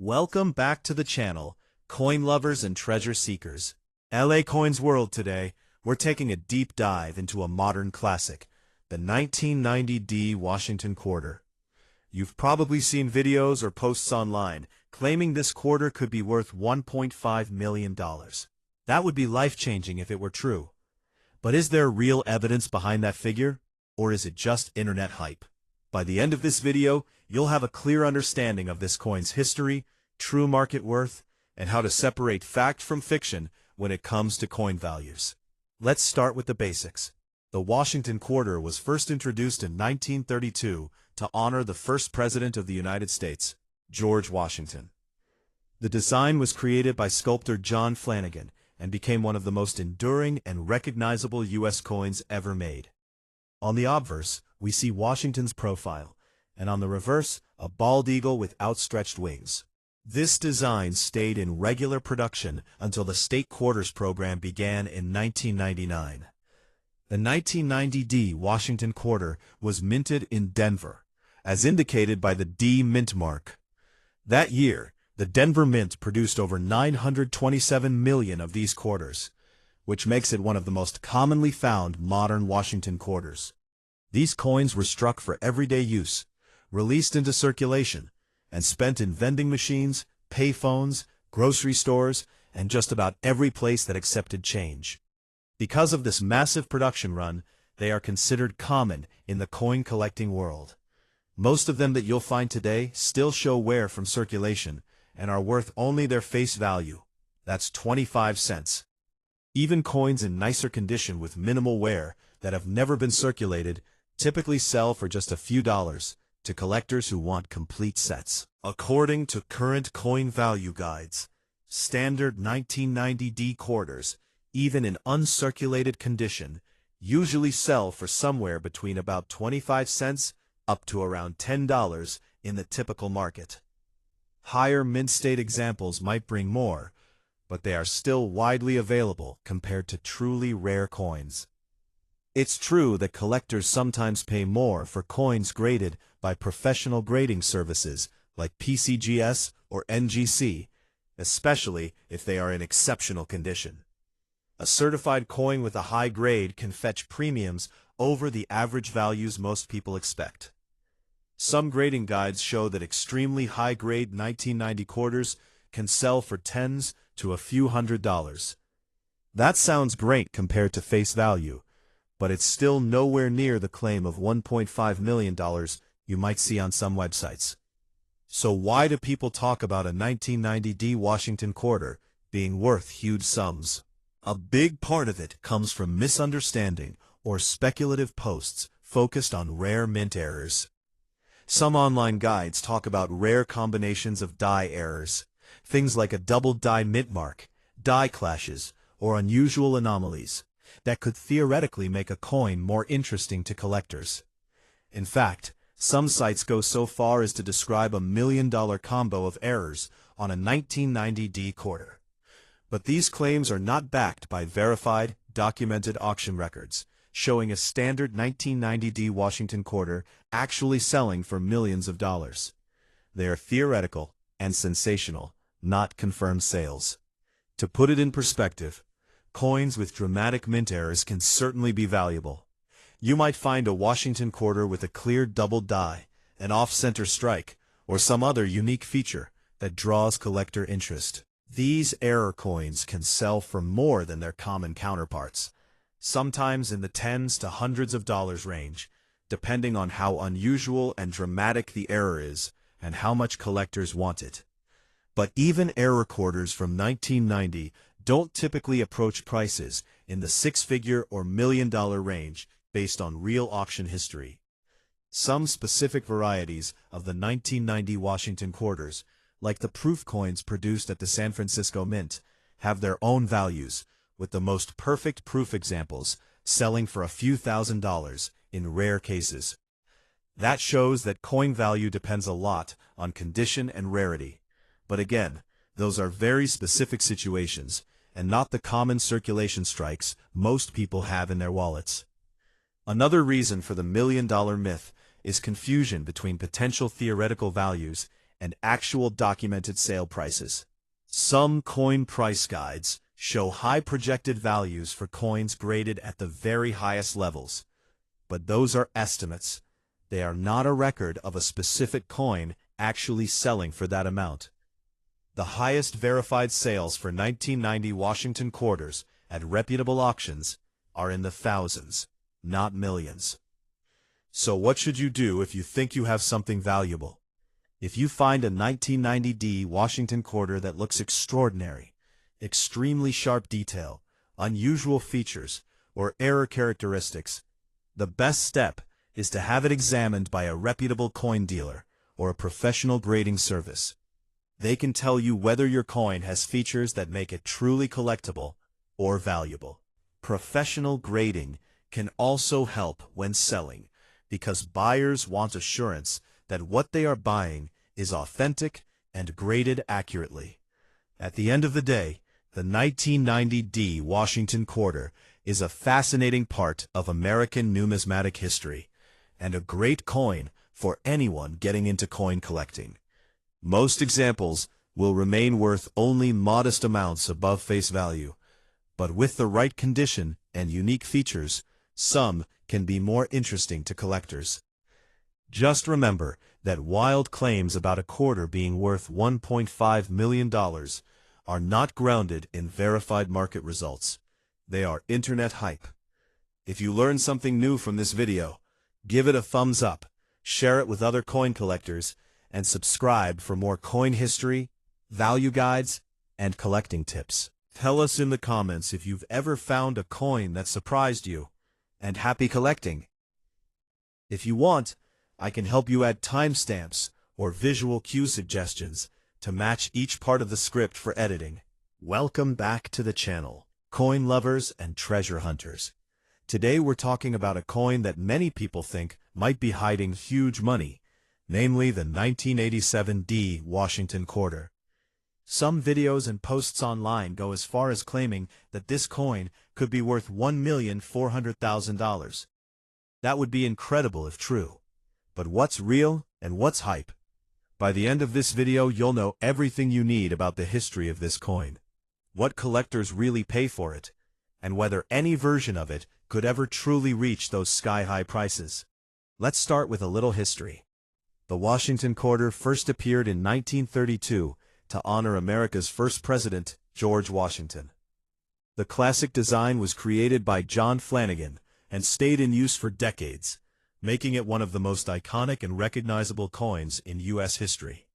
Welcome back to the channel, coin lovers and treasure seekers. LA Coins World today, we're taking a deep dive into a modern classic, the 1990D Washington Quarter. You've probably seen videos or posts online claiming this quarter could be worth $1.5 million. That would be life-changing if it were true. But is there real evidence behind that figure, or is it just internet hype? By the end of this video, you'll have a clear understanding of this coin's history, true market worth, and how to separate fact from fiction when it comes to coin values. Let's start with the basics. The Washington Quarter was first introduced in 1932 to honor the first president of the United States, George Washington. The design was created by sculptor John Flanagan and became one of the most enduring and recognizable U.S. coins ever made. On the obverse, we see Washington's profile, and on the reverse, a bald eagle with outstretched wings. This design stayed in regular production until the State Quarters program began in 1999. The 1990D Washington Quarter was minted in Denver, as indicated by the D Mint mark. That year, the Denver Mint produced over 927 million of these quarters, which makes it one of the most commonly found modern Washington quarters. These coins were struck for everyday use, released into circulation, and spent in vending machines, payphones, grocery stores, and just about every place that accepted change. Because of this massive production run, they are considered common in the coin collecting world. Most of them that you'll find today still show wear from circulation and are worth only their face value. That's 25 cents. Even coins in nicer condition with minimal wear that have never been circulated typically sell for just a few dollars to collectors who want complete sets. According to current coin value guides, standard 1990D quarters, even in uncirculated condition, usually sell for somewhere between about 25 cents up to around $10 in the typical market. Higher mint state examples might bring more, but they are still widely available compared to truly rare coins. It's true that collectors sometimes pay more for coins graded by professional grading services like PCGS or NGC, especially if they are in exceptional condition. A certified coin with a high grade can fetch premiums over the average values most people expect. Some grading guides show that extremely high-grade 1990 quarters can sell for tens to a few $100s. That sounds great compared to face value, but it's still nowhere near the claim of $1.5 million you might see on some websites. So why do people talk about a 1990D Washington Quarter being worth huge sums? A big part of it comes from misunderstanding or speculative posts focused on rare mint errors. Some online guides talk about rare combinations of die errors, things like a double die mint mark, die clashes, or unusual anomalies that could theoretically make a coin more interesting to collectors. In fact, some sites go so far as to describe $1 million combo of errors on a 1990D quarter. But these claims are not backed by verified, documented auction records, showing a standard 1990D Washington Quarter actually selling for millions of dollars. They are theoretical and sensational, not confirmed sales. To put it in perspective, coins with dramatic mint errors can certainly be valuable. You might find a Washington Quarter with a clear double die, an off-center strike, or some other unique feature that draws collector interest. These error coins can sell for more than their common counterparts, sometimes in the tens to hundreds of dollars range, depending on how unusual and dramatic the error is and how much collectors want it. But even error quarters from 1990 don't typically approach prices in the six-figure or $1 million range based on real auction history. Some specific varieties of the 1990 Washington Quarters, like the proof coins produced at the San Francisco Mint, have their own values, with the most perfect proof examples selling for a few $1,000s in rare cases. That shows that coin value depends a lot on condition and rarity. But again, those are very specific situations, and not the common circulation strikes most people have in their wallets. Another reason for the $1 million myth is confusion between potential theoretical values and actual documented sale prices. Some coin price guides show high projected values for coins graded at the very highest levels, but those are estimates. They are not a record of a specific coin actually selling for that amount. The highest verified sales for 1990 Washington quarters at reputable auctions are in the thousands, not millions. So what should you do if you think you have something valuable? If you find a 1990 Washington quarter that looks extraordinary, extremely sharp detail, unusual features, or error characteristics, the best step is to have it examined by a reputable coin dealer or a professional grading service. They can tell you whether your coin has features that make it truly collectible or valuable. Professional grading can also help when selling, because buyers want assurance that what they are buying is authentic and graded accurately. At the end of the day, the 1990 Washington quarter is a fascinating part of American numismatic history, and a great coin for anyone getting into coin collecting. Most examples will remain worth only modest amounts above face value, but with the right condition and unique features, some can be more interesting to collectors. Just remember that wild claims about a quarter being worth $1.5 million are not grounded in verified market results. They are internet hype. If you learned something new from this video, give it a thumbs up, share it with other coin collectors, and subscribe for more coin history, value guides, and collecting tips. Tell us in the comments if you've ever found a coin that surprised you, and happy collecting! If you want, I can help you add timestamps or visual cue suggestions to match each part of the script for editing. Welcome back to the channel, coin lovers and treasure hunters. Today we're talking about a coin that many people think might be hiding huge money, namely the 1987 Washington quarter. Some videos and posts online go as far as claiming that this coin could be worth $1,400,000. That would be incredible if true. But what's real and what's hype? By the end of this video, you'll know everything you need about the history of this coin, what collectors really pay for it, and whether any version of it could ever truly reach those sky-high prices. Let's start with a little history. The Washington quarter first appeared in 1932 to honor America's first president, George Washington. The classic design was created by John Flanagan and stayed in use for decades, making it one of the most iconic and recognizable coins in U.S. history.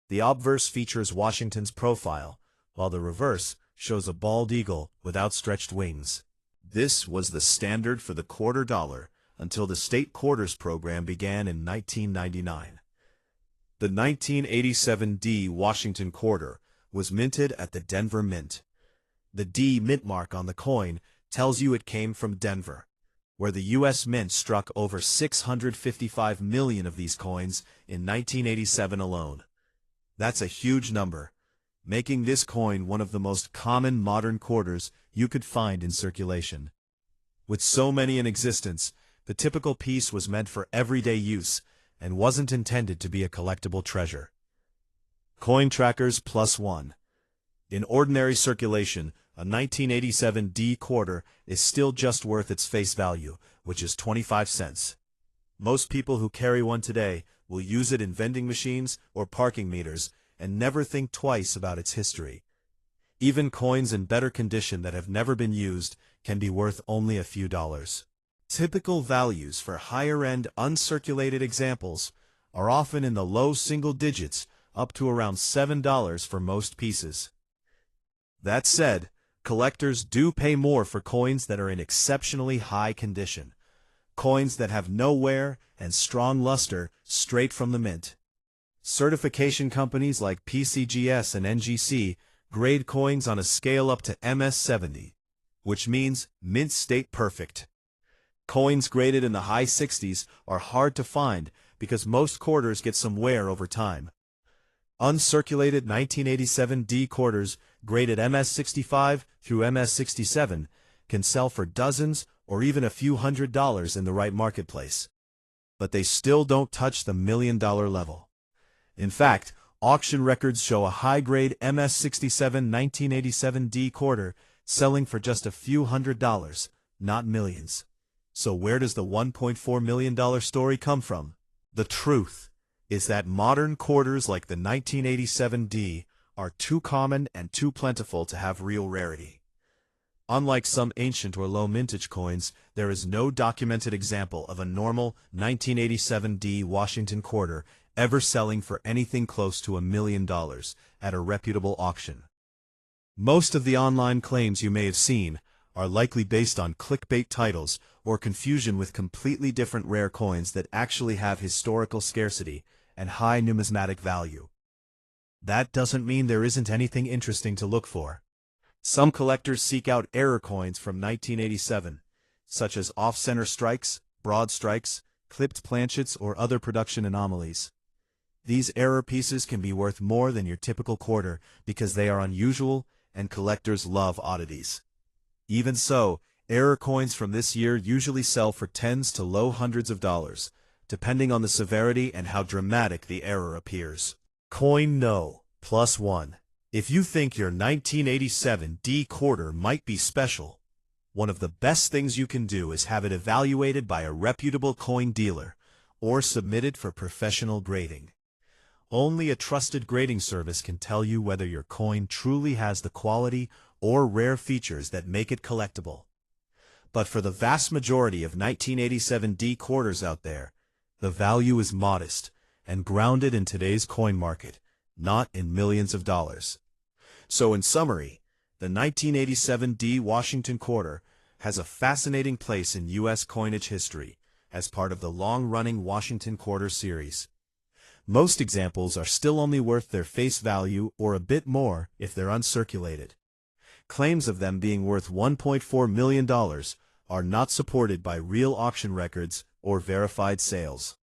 The obverse features Washington's profile, while the reverse shows a bald eagle with outstretched wings. This was the standard for the quarter dollar until the state quarters program began in 1999. The 1987 Washington quarter was minted at the Denver Mint. The D mint mark on the coin tells you it came from Denver, where the U.S. Mint struck over 655 million of these coins in 1987 alone. That's a huge number, making this coin one of the most common modern quarters you could find in circulation. With so many in existence, the typical piece was meant for everyday use and wasn't intended to be a collectible treasure. Coin Trackers +1. In ordinary circulation, a 1987 quarter is still just worth its face value, which is 25 cents. Most people who carry one today will use it in vending machines or parking meters and never think twice about its history. Even coins in better condition that have never been used can be worth only a few dollars. Typical values for higher-end uncirculated examples are often in the low single digits, up to around $7 for most pieces. That said, collectors do pay more for coins that are in exceptionally high condition, coins that have no wear and strong luster straight from the mint. Certification companies like PCGS and NGC grade coins on a scale up to MS70, which means mint state perfect. Coins graded in the high 60s are hard to find because most quarters get some wear over time. Uncirculated 1987 quarters graded MS65 through MS67 can sell for dozens or even a few $100s in the right marketplace. But they still don't touch the $1 million level. In fact, auction records show a high-grade MS-67 1987D quarter selling for just a few $100s, not millions. So where does the $1.4 million story come from? The truth is that modern quarters like the 1987D are too common and too plentiful to have real rarity. Unlike some ancient or low-mintage coins, there is no documented example of a normal 1987D Washington quarter ever selling for anything close to $1 million at a reputable auction. Most of the online claims you may have seen are likely based on clickbait titles or confusion with completely different rare coins that actually have historical scarcity and high numismatic value. That doesn't mean there isn't anything interesting to look for. Some collectors seek out error coins from 1987, such as off-center strikes, broad strikes, clipped planchets, or other production anomalies. These error pieces can be worth more than your typical quarter because they are unusual and collectors love oddities. Even so, error coins from this year usually sell for tens to low hundreds of dollars, depending on the severity and how dramatic the error appears. Coin No. +1. If you think your 1987D quarter might be special, one of the best things you can do is have it evaluated by a reputable coin dealer or submitted for professional grading. Only a trusted grading service can tell you whether your coin truly has the quality or rare features that make it collectible. But for the vast majority of 1987D quarters out there, the value is modest and grounded in today's coin market, not in millions of dollars. So in summary, the 1987D Washington quarter has a fascinating place in U.S. coinage history as part of the long-running Washington Quarter series. Most examples are still only worth their face value or a bit more if they're uncirculated. Claims of them being worth $1.4 million are not supported by real auction records or verified sales.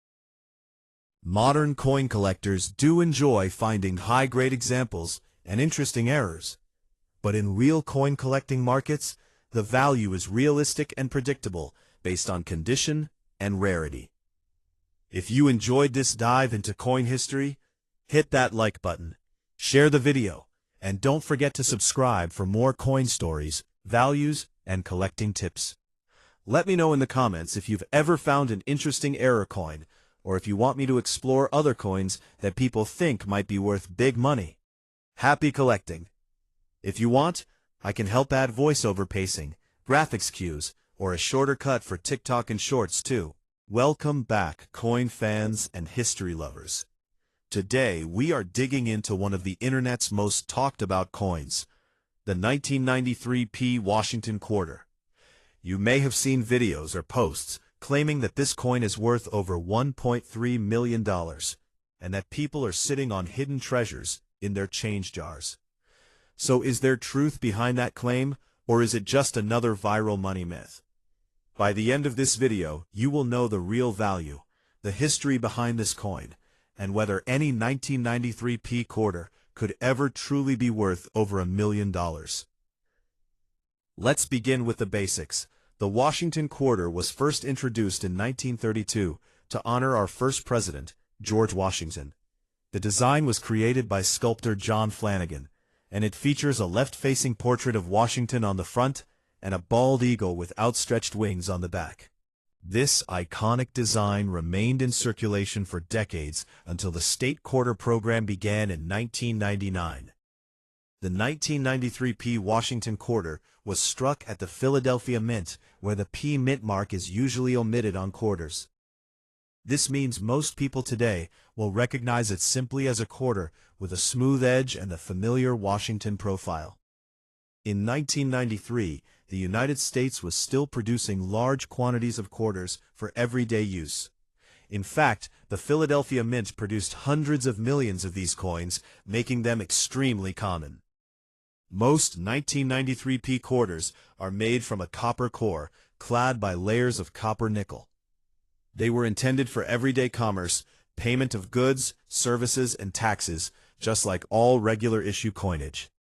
Modern coin collectors do enjoy finding high-grade examples and interesting errors, but in real coin collecting markets, the value is realistic and predictable based on condition and rarity. If you enjoyed this dive into coin history, hit that like button, share the video, and don't forget to subscribe for more coin stories, values, and collecting tips. Let me know in the comments if you've ever found an interesting error coin, or if you want me to explore other coins that people think might be worth big money. Happy collecting! If you want, I can help add voiceover pacing, graphics cues, or a shorter cut for TikTok and Shorts too. Welcome back, coin fans and history lovers. Today, we are digging into one of the internet's most talked about coins, the 1993P Washington Quarter. You may have seen videos or posts claiming that this coin is worth over $1.3 million, and that people are sitting on hidden treasures in their change jars. So is there truth behind that claim, or is it just another viral money myth? By the end of this video, you will know the real value, the history behind this coin, and whether any 1993P quarter could ever truly be worth over $1 million. Let's begin with the basics. The Washington Quarter was first introduced in 1932 to honor our first president, George Washington. The design was created by sculptor John Flanagan, and it features a left-facing portrait of Washington on the front and a bald eagle with outstretched wings on the back. This iconic design remained in circulation for decades until the state quarter program began in 1999. The 1993P Washington Quarter was struck at the Philadelphia Mint, where the P mint mark is usually omitted on quarters. This means most people today will recognize it simply as a quarter with a smooth edge and the familiar Washington profile. In 1993, the United States was still producing large quantities of quarters for everyday use. In fact, the Philadelphia Mint produced hundreds of millions of these coins, making them extremely common. Most 1993P quarters are made from a copper core, clad by layers of copper nickel. They were intended for everyday commerce, payment of goods, services, and taxes, just like all regular issue coinage.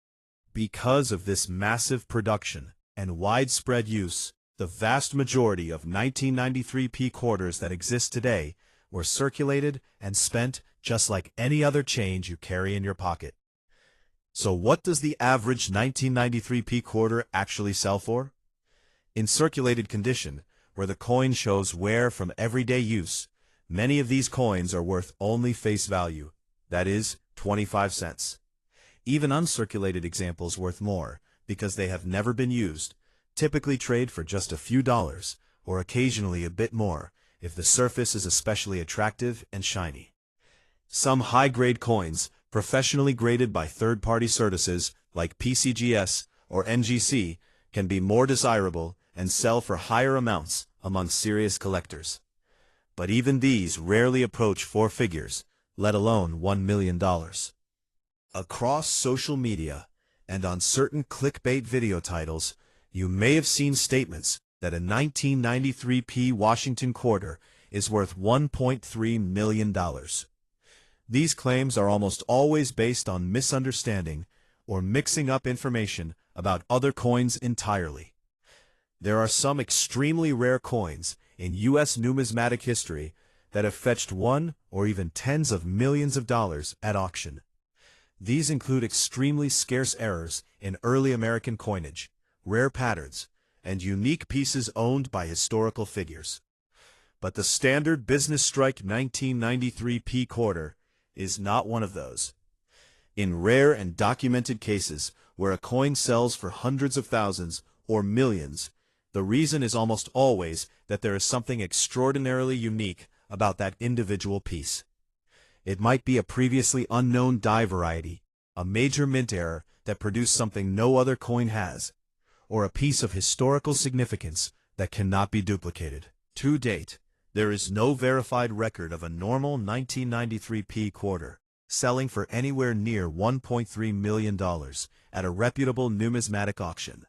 Because of this massive production and widespread use, the vast majority of 1993P quarters that exist today were circulated and spent just like any other change you carry in your pocket. So what does the average 1993 P quarter actually sell for? In circulated condition, where the coin shows wear from everyday use, many of these coins are worth only face value, that is, 25 cents. Even uncirculated examples worth more, because they have never been used, typically trade for just a few dollars, or occasionally a bit more, if the surface is especially attractive and shiny. Some high-grade coins, professionally graded by third-party services like PCGS or NGC, can be more desirable and sell for higher amounts among serious collectors. But even these rarely approach four figures, let alone $1 million. Across social media and on certain clickbait video titles, you may have seen statements that a 1993 P Washington quarter is worth $1.3 million. These claims are almost always based on misunderstanding or mixing up information about other coins entirely. There are some extremely rare coins in U.S. numismatic history that have fetched one or even tens of millions of dollars at auction. These include extremely scarce errors in early American coinage, rare patterns, and unique pieces owned by historical figures. But the standard business strike 1993 P quarter is not one of those. In rare and documented cases where a coin sells for hundreds of thousands or millions, the reason is almost always that there is something extraordinarily unique about that individual piece. It might be a previously unknown die variety, a major mint error that produced something no other coin has, or a piece of historical significance that cannot be duplicated. To date, there is no verified record of a normal 1993 P quarter selling for anywhere near $1.3 million at a reputable numismatic auction.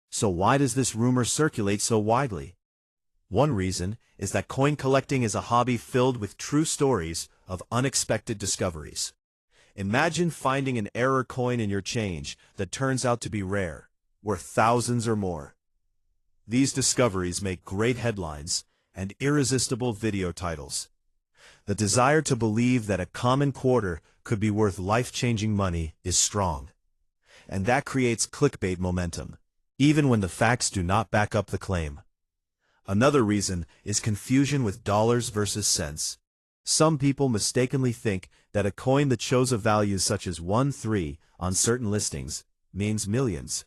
So why does this rumor circulate so widely? One reason is that coin collecting is a hobby filled with true stories of unexpected discoveries. Imagine finding an error coin in your change that turns out to be rare, worth thousands or more. These discoveries make great headlines and irresistible video titles. The desire to believe that a common quarter could be worth life-changing money is strong. And that creates clickbait momentum, even when the facts do not back up the claim. Another reason is confusion with dollars versus cents. Some people mistakenly think that a coin that shows a value such as 1-3 on certain listings means millions.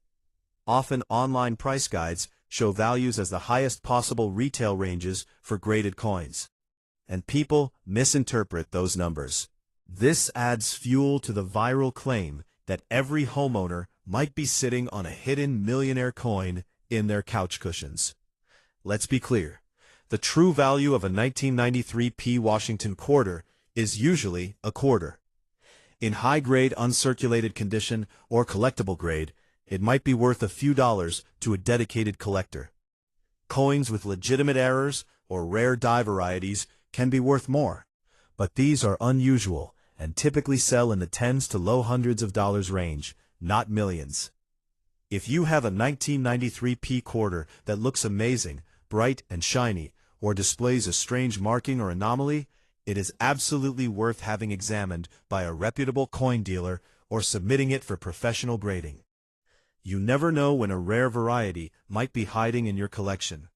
Often online price guides show values as the highest possible retail ranges for graded coins. And people misinterpret those numbers. This adds fuel to the viral claim that every homeowner might be sitting on a hidden millionaire coin in their couch cushions. Let's be clear. The true value of a 1993 P Washington quarter is usually a quarter. In high-grade uncirculated condition or collectible grade, it might be worth a few dollars to a dedicated collector. Coins with legitimate errors or rare die varieties can be worth more, but these are unusual and typically sell in the tens to low hundreds of dollars range, not millions. If you have a 1993 P quarter that looks amazing, bright and shiny, or displays a strange marking or anomaly, it is absolutely worth having examined by a reputable coin dealer or submitting it for professional grading. You never know when a rare variety might be hiding in your collection.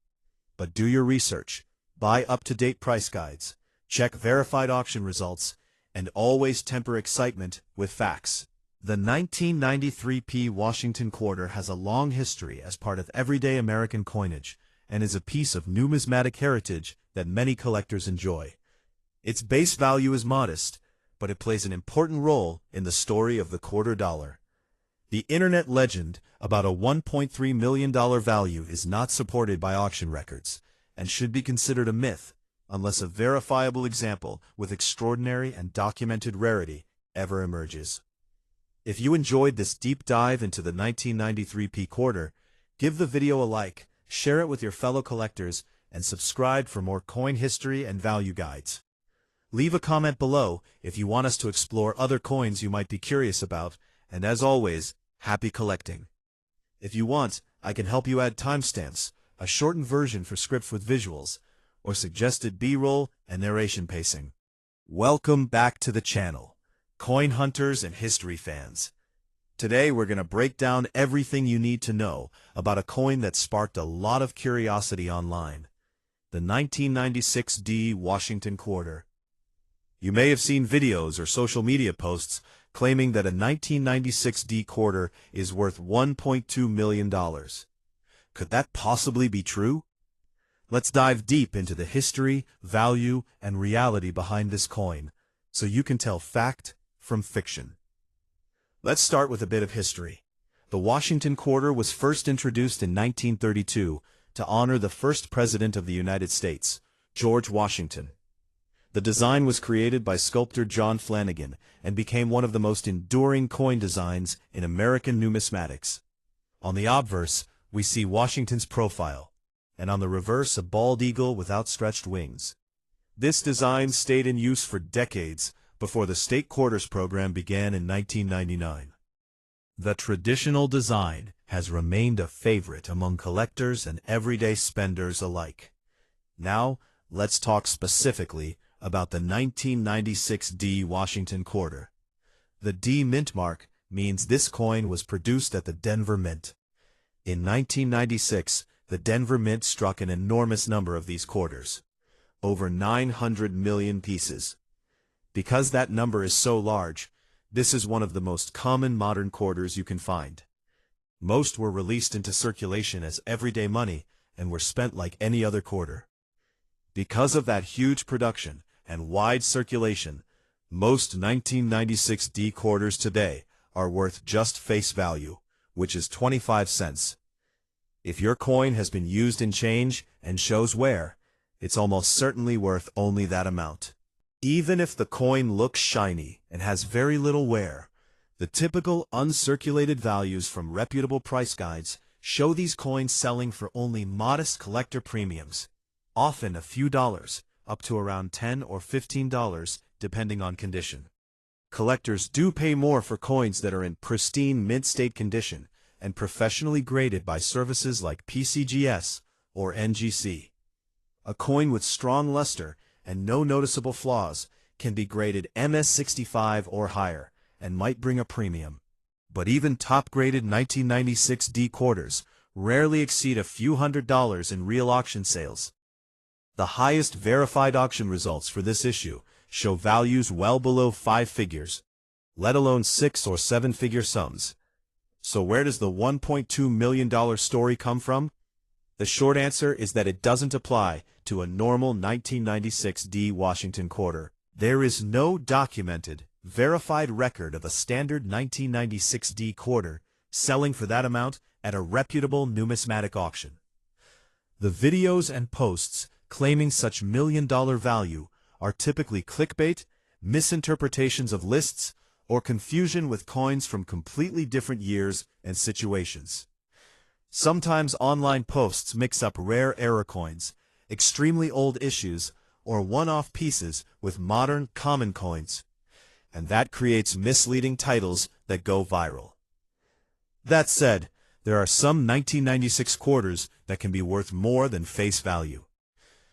But do your research, buy up-to-date price guides, check verified auction results, and always temper excitement with facts. The 1993 P Washington quarter has a long history as part of everyday American coinage and is a piece of numismatic heritage that many collectors enjoy. Its base value is modest, but it plays an important role in the story of the quarter dollar. The internet legend about a $1.3 million value is not supported by auction records and should be considered a myth unless a verifiable example with extraordinary and documented rarity ever emerges. If you enjoyed this deep dive into the 1993 P quarter, give the video a like, share it with your fellow collectors, and subscribe for more coin history and value guides. Leave a comment below if you want us to explore other coins you might be curious about, and as always, happy collecting. If you want, I can help you add timestamps, a shortened version for scripts with visuals, or suggested B-roll and narration pacing. Welcome back to the channel, coin hunters and history fans. Today we're going to break down everything you need to know about a coin that sparked a lot of curiosity online, the 1996 D Washington Quarter. You may have seen videos or social media posts claiming that a 1996 D quarter is worth $1.2 million. Could that possibly be true? Let's dive deep into the history, value, and reality behind this coin, so you can tell fact from fiction. Let's start with a bit of history. The Washington Quarter was first introduced in 1932 to honor the first President of the United States, George Washington. The design was created by sculptor John Flanagan and became one of the most enduring coin designs in American numismatics. On the obverse, we see Washington's profile, and on the reverse a bald eagle with outstretched wings. This design stayed in use for decades before the state quarters program began in 1999. The traditional design has remained a favorite among collectors and everyday spenders alike. Now, let's talk specifically about the 1996 D Washington Quarter. The D mint mark means this coin was produced at the Denver Mint. In 1996, the Denver Mint struck an enormous number of these quarters, over 900 million pieces. Because that number is so large, this is one of the most common modern quarters you can find. Most were released into circulation as everyday money and were spent like any other quarter. Because of that huge production and wide circulation, most 1996 D quarters today are worth just face value, which is 25 cents. If your coin has been used in change and shows wear, it's almost certainly worth only that amount. Even if the coin looks shiny and has very little wear, the typical uncirculated values from reputable price guides show these coins selling for only modest collector premiums, often a few dollars, up to around $10 or $15, depending on condition. Collectors do pay more for coins that are in pristine mint-state condition and professionally graded by services like PCGS or NGC. A coin with strong luster and no noticeable flaws can be graded MS65 or higher and might bring a premium. But even top-graded 1996 D quarters rarely exceed a few $100s in real auction sales. The highest verified auction results for this issue show values well below 5 figures, let alone 6 or 7-figure sums. So where does the $1.2 million story come from? The short answer is that it doesn't apply to a normal 1996 D Washington Quarter. There is no documented, verified record of a standard 1996 D quarter selling for that amount at a reputable numismatic auction. The videos and posts claiming such million-dollar value are typically clickbait, misinterpretations of lists, or confusion with coins from completely different years and situations. Sometimes online posts mix up rare error coins, extremely old issues, or one-off pieces with modern, common coins, and that creates misleading titles that go viral. That said, there are some 1996 quarters that can be worth more than face value.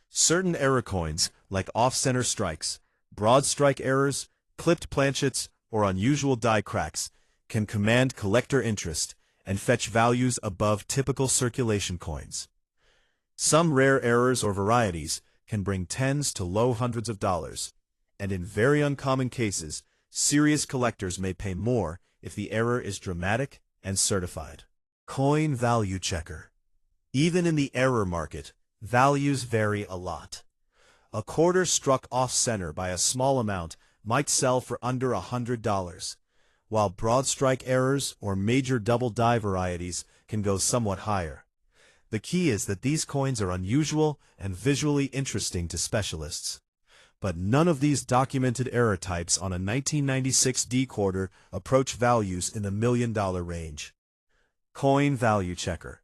Certain error coins, like off-center strikes, broad strike errors, clipped planchets, or unusual die cracks, can command collector interest and fetch values above typical circulation coins. Some rare errors or varieties can bring tens to low hundreds of dollars, and in very uncommon cases, serious collectors may pay more if the error is dramatic and certified. Coin value checker. Even in the error market, values vary a lot. A quarter struck off-center by a small amount might sell for under $100, while broad strike errors or major double die varieties can go somewhat higher. The key is that these coins are unusual and visually interesting to specialists. But none of these documented error types on a 1996 D quarter approach values in the $1 million range. Coin value checker.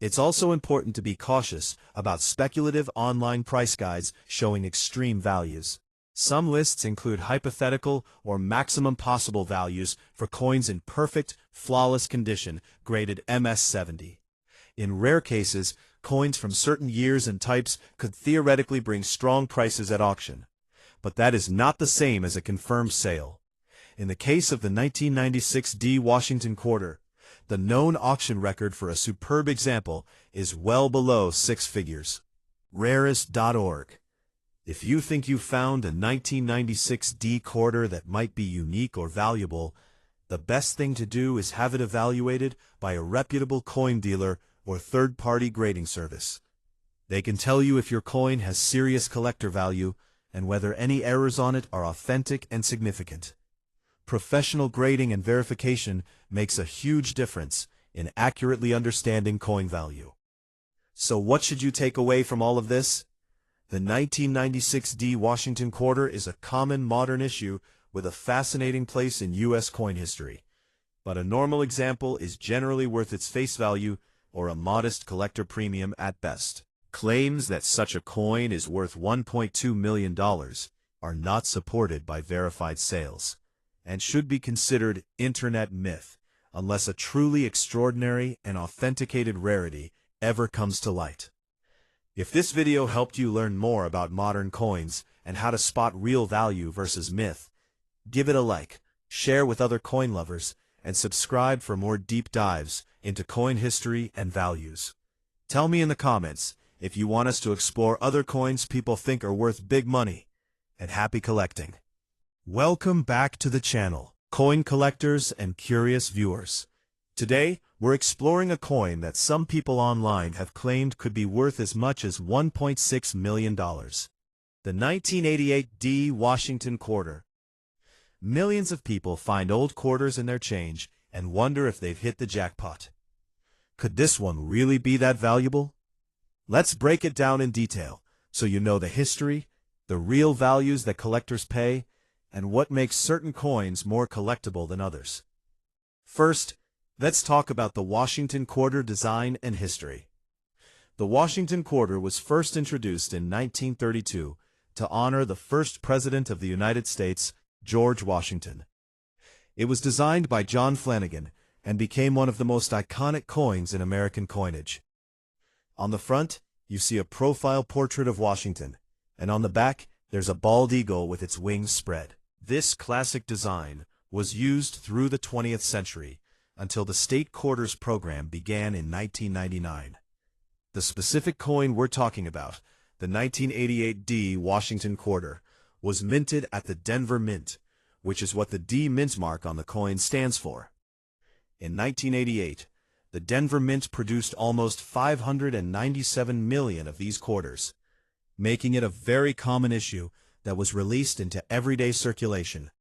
It's also important to be cautious about speculative online price guides showing extreme values. Some lists include hypothetical or maximum possible values for coins in perfect, flawless condition graded MS70. In rare cases, coins from certain years and types could theoretically bring strong prices at auction. but that is not the same as a confirmed sale. In the case of the 1996 D Washington quarter, the known auction record for a superb example is well below 6 figures. Rarest.org. If you think you found a 1996 D quarter that might be unique or valuable, the best thing to do is have it evaluated by a reputable coin dealer or third-party grading service. They can tell you if your coin has serious collector value and whether any errors on it are authentic and significant. Professional grading and verification makes a huge difference in accurately understanding coin value. So what should you take away from all of this? The 1996 D Washington quarter is a common modern issue with a fascinating place in U.S. coin history. But a normal example is generally worth its face value or a modest collector premium at best. Claims that such a coin is worth $1.2 million are not supported by verified sales, and should be considered internet myth unless a truly extraordinary and authenticated rarity ever comes to light. If this video helped you learn more about modern coins and how to spot real value versus myth, give it a like, share with other coin lovers, and subscribe for more deep dives into coin history and values. Tell me in the comments if you want us to explore other coins people think are worth big money, and happy collecting. Welcome back to the channel, coin collectors and curious viewers. Today, we're exploring a coin that some people online have claimed could be worth as much as $1.6 million. The 1988 D Washington quarter. Millions of people find old quarters in their change and wonder if they've hit the jackpot. Could this one really be that valuable? Let's break it down in detail so you know the history, the real values that collectors pay, and what makes certain coins more collectible than others. First, let's talk about the Washington quarter design and history. The Washington quarter was first introduced in 1932 to honor the first President of the United States, George Washington. It was designed by John Flanagan and became one of the most iconic coins in American coinage. On the front, you see a profile portrait of Washington, and on the back, there's a bald eagle with its wings spread. This classic design was used through the 20th century until the state quarters program began in 1999. The specific coin we're talking about, the 1988 D Washington quarter, was minted at the Denver Mint, which is what the D Mint mark on the coin stands for. In 1988, the Denver Mint produced almost 597 million of these quarters, making it a very common issue that was released into everyday circulation.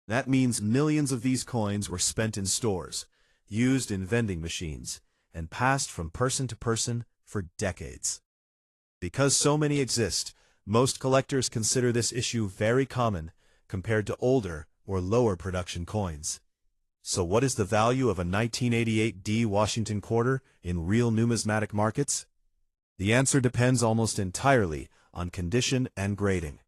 That means millions of these coins were spent in stores, used in vending machines, and passed from person to person for decades. Because so many exist, most collectors consider this issue very common compared to older or lower production coins. So what is the value of a 1988 D Washington quarter in real numismatic markets? The answer depends almost entirely on condition and grading.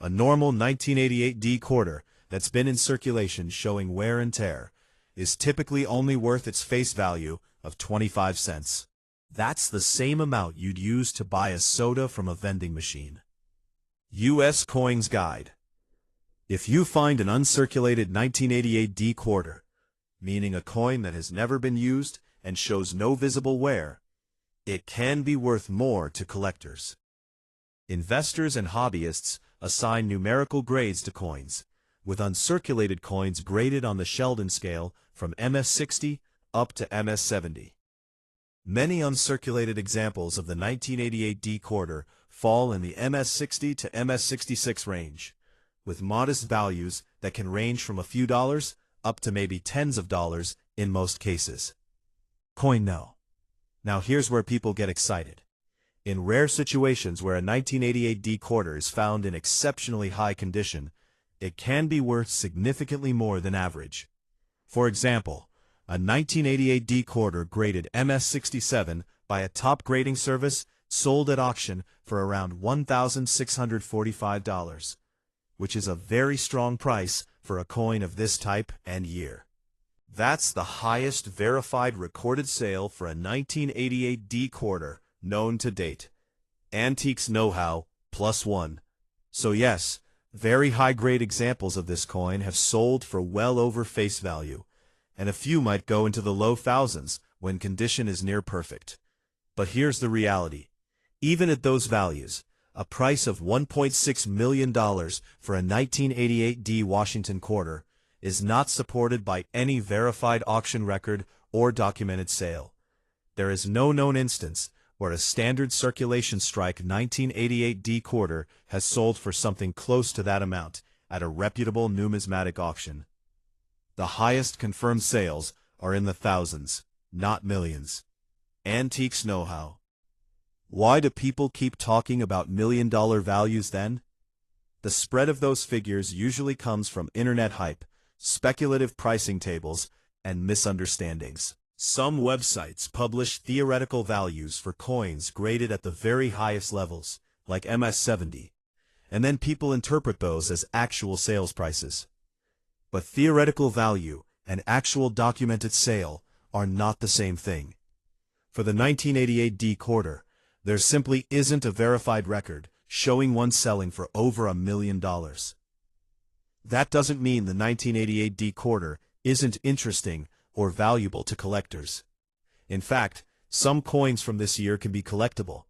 A normal 1988 D quarter that's been in circulation showing wear and tear is typically only worth its face value of 25 cents. That's the same amount you'd use to buy a soda from a vending machine. U.S. Coins Guide. If you find an uncirculated 1988 D quarter, meaning a coin that has never been used and shows no visible wear, it can be worth more to collectors. Investors and hobbyists assign numerical grades to coins, with uncirculated coins graded on the Sheldon scale from MS-60 up to MS-70. Many uncirculated examples of the 1988 D quarter fall in the MS-60 to MS-66 range, with modest values that can range from a few dollars up to maybe tens of dollars in most cases. Coin No. Now here's where people get excited. In rare situations where a 1988 D quarter is found in exceptionally high condition, it can be worth significantly more than average. For example, a 1988 D quarter graded MS-67 by a top grading service sold at auction for around $1,645, which is a very strong price for a coin of this type and year. That's the highest verified recorded sale for a 1988 D quarter known to date. Antiques Know-How +1. So yes, very high-grade examples of this coin have sold for well over face value, and a few might go into the low thousands when condition is near perfect. But here's the reality. Even at those values, a price of $1.6 million for a 1988 D Washington quarter is not supported by any verified auction record or documented sale. There is no known instance where a standard circulation strike 1988 D quarter has sold for something close to that amount at a reputable numismatic auction. The highest confirmed sales are in the thousands, not millions. Antiques know-how. Why do people keep talking about million-dollar values then? The spread of those figures usually comes from internet hype, speculative pricing tables, and misunderstandings. Some websites publish theoretical values for coins graded at the very highest levels, like MS-70, and then people interpret those as actual sales prices. But theoretical value and actual documented sale are not the same thing. For the 1988 D quarter, there simply isn't a verified record showing one selling for over $1 million. That doesn't mean the 1988 D quarter isn't interesting or valuable to collectors. In fact, some coins from this year can be collectible,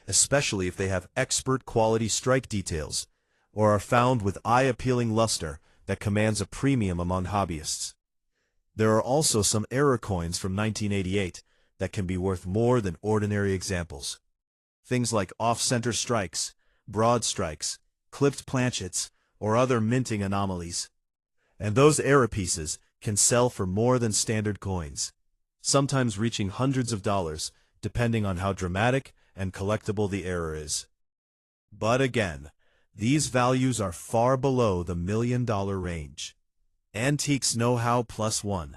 especially if they have expert quality strike details or are found with eye-appealing luster that commands a premium among hobbyists. There are also some error coins from 1988 that can be worth more than ordinary examples. Things like off-center strikes, broad strikes, clipped planchets, or other minting anomalies. And those error pieces can sell for more than standard coins, sometimes reaching hundreds of dollars, depending on how dramatic and collectible the error is. But again, these values are far below the $1 million range. Antiques know-how +1.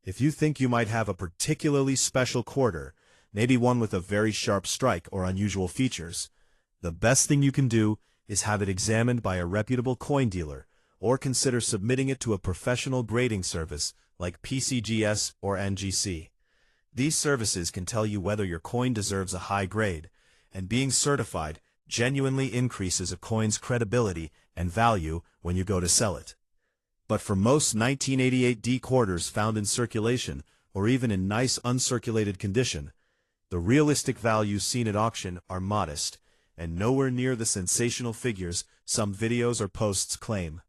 If you think you might have a particularly special quarter, maybe one with a very sharp strike or unusual features, the best thing you can do is have it examined by a reputable coin dealer, or consider submitting it to a professional grading service like PCGS or NGC. These services can tell you whether your coin deserves a high grade, and being certified genuinely increases a coin's credibility and value when you go to sell it. But for most 1988 D quarters found in circulation, or even in nice uncirculated condition, the realistic values seen at auction are modest, and nowhere near the sensational figures some videos or posts claim.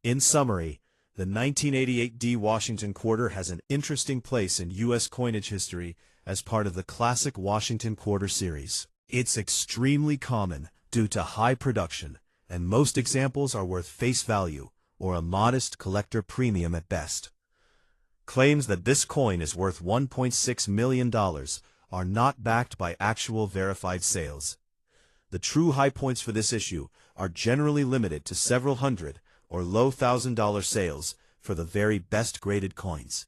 In summary, the 1988 D Washington quarter has an interesting place in U.S. coinage history as part of the classic Washington quarter series. It's extremely common due to high production, and most examples are worth face value or a modest collector premium at best. Claims that this coin is worth $1.6 million are not backed by actual verified sales. The true high points for this issue are generally limited to several hundred or low $1,000 sales for the very best graded coins.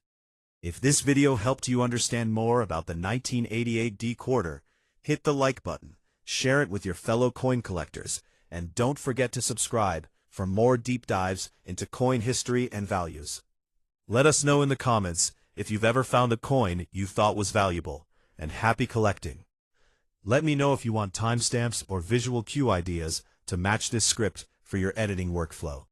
If this video helped you understand more about the 1988 D quarter, hit the like button, share it with your fellow coin collectors, and don't forget to subscribe for more deep dives into coin history and values. Let us know in the comments if you've ever found a coin you thought was valuable, and happy collecting. Let me know if you want timestamps or visual cue ideas to match this script for your editing workflow.